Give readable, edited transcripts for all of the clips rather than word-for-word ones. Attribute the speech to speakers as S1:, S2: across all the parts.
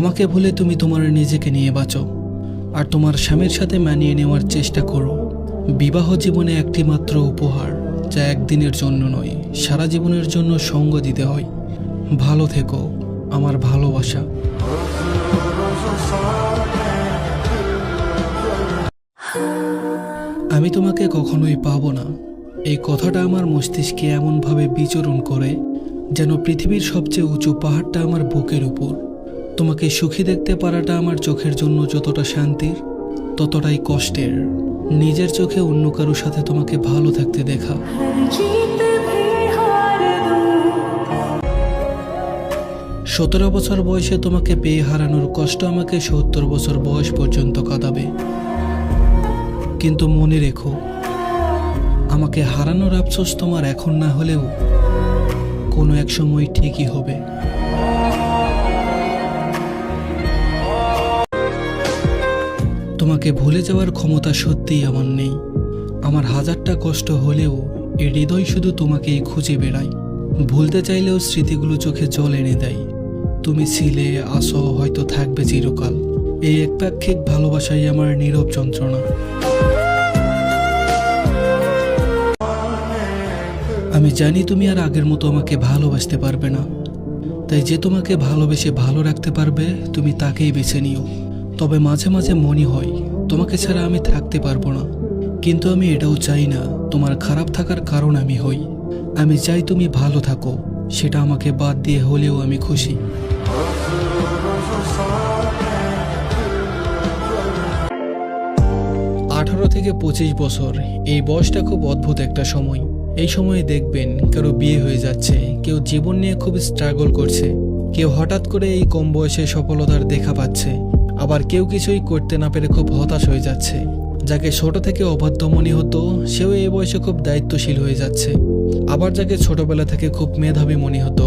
S1: আমাকে ভুলে তুমি তোমার নিজেকে নিয়ে বাঁচো আর তোমার স্বামীর সাথে মানিয়ে নেওয়ার চেষ্টা করো। বিবাহ জীবনে একটি মাত্র উপহার, যা একদিনের জন্য নয়, সারা জীবনের জন্য সঙ্গ দিতে হয়। ভালো থেকো আমার ভালোবাসা। আমি তোমাকে কখনোই পাবো না, এই কথাটা আমার মস্তিষ্কে এমনভাবে বিচরণ করে যেন পৃথিবীর সবচেয়ে উঁচু পাহাড়টা আমার বুকের উপর। তোমাকে সুখী দেখতে পারাটা আমার চোখের জন্য যতটা শান্তির, ততটাই কষ্টের। নিজের চোখে অন্য কারোর সাথে তোমাকে ভালো থাকতে দেখা। 17 বছর বয়সে তোমাকে পেয়ে হারানোর কষ্ট আমাকে 70 বছর বয়স পর্যন্ত কাঁদাবে। কিন্তু মনে রেখো, আমাকে হারানোর আফসোস তোমার এখন না হলেও কোনো এক সময় ঠিকই হবে। তোমাকে ভুলে যাওয়ার ক্ষমতা সত্যিই আমার নেই। আমার হাজারটা কষ্ট হলেও এই হৃদয় শুধু তোমাকেই খুঁজে বেড়ায়। ভুলতে চাইলেও স্মৃতিগুলো চোখে জল এনে দেয়। তুমি ছিলে, আসো, হয়তো থাকবে চিরকাল। এই একপাক্ষিক ভালোবাসাই আমার নীরব যন্ত্রণা। আমি জানি তুমি আর আগের মতো আমাকে ভালোবাসতে পারবে না, তাই যে তোমাকে ভালোবেসে ভালো রাখতে পারবে তুমি তাকেই বেছে নিও। তবে মাঝে মাঝে মনে হয় তোমাকে ছাড়া আমি থাকতে পারবো না, কিন্তু আমি এটাও চাই না তোমার খারাপ থাকার কারণ আমি হই। আমি চাই তুমি ভালো থাকো, সেটা আমাকে বাদ দিয়ে হলেও আমি খুশি। আঠারো থেকে 25 বছর, এই বয়সটা খুব অদ্ভুত একটা সময়। এই সময়ে দেখবেন কারো বিয়ে হয়ে যাচ্ছে, কেউ জীবন নিয়ে খুব স্ট্রাগল করছে, কেউ হঠাৎ করে এই কম বয়সে সফলতার দেখা পাচ্ছে, আবার কেউ কিছুই করতে না পেরে খুব হতাশ হয়ে যাচ্ছে। যাকে ছোট থেকে অবাধ্য মনে হতো সেও এই বয়সে খুব দায়িত্বশীল হয়ে যাচ্ছে। আবার যাকে ছোটবেলা থেকে খুব মেধাবী মনে হতো,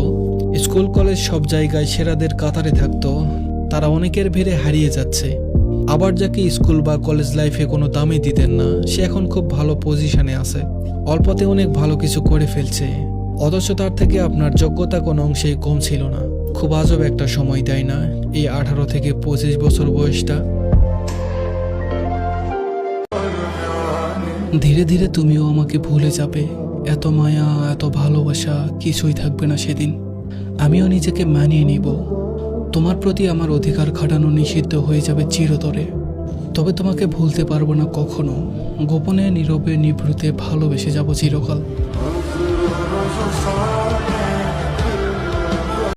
S1: স্কুল কলেজ সব জায়গায় সেরাদের কাতারে থাকতো, তারা অনেকের ভিড়ে হারিয়ে যাচ্ছে। আবার যাকে স্কুল বা কলেজ লাইফে কোনো দামই দিতেন না, সে এখন খুব ভালো পজিশনে আছে, অল্পতে অনেক ভালো কিছু করে ফেলছে, অথচ তার থেকে আপনার যোগ্যতা কোনো অংশেই কম ছিল না। খুব আজব একটা সময়, তাই না? এই 18 থেকে 25 বছর বয়সটা। ধীরে ধীরে তুমিও আমাকে ভুলে যাবে। এত মায়া, এত ভালোবাসা কিছুই থাকবে না সেদিন। আমিও নিজেকে মানিয়ে নিব। তোমার প্রতি আমার অধিকার খাটানো নিষিদ্ধ হয়ে যাবে চিরতরে। তবে তোমাকে ভুলতে পারবো না কখনো। গোপনে, নীরবে, নিভৃতে ভালোবেসে যাব চিরকাল।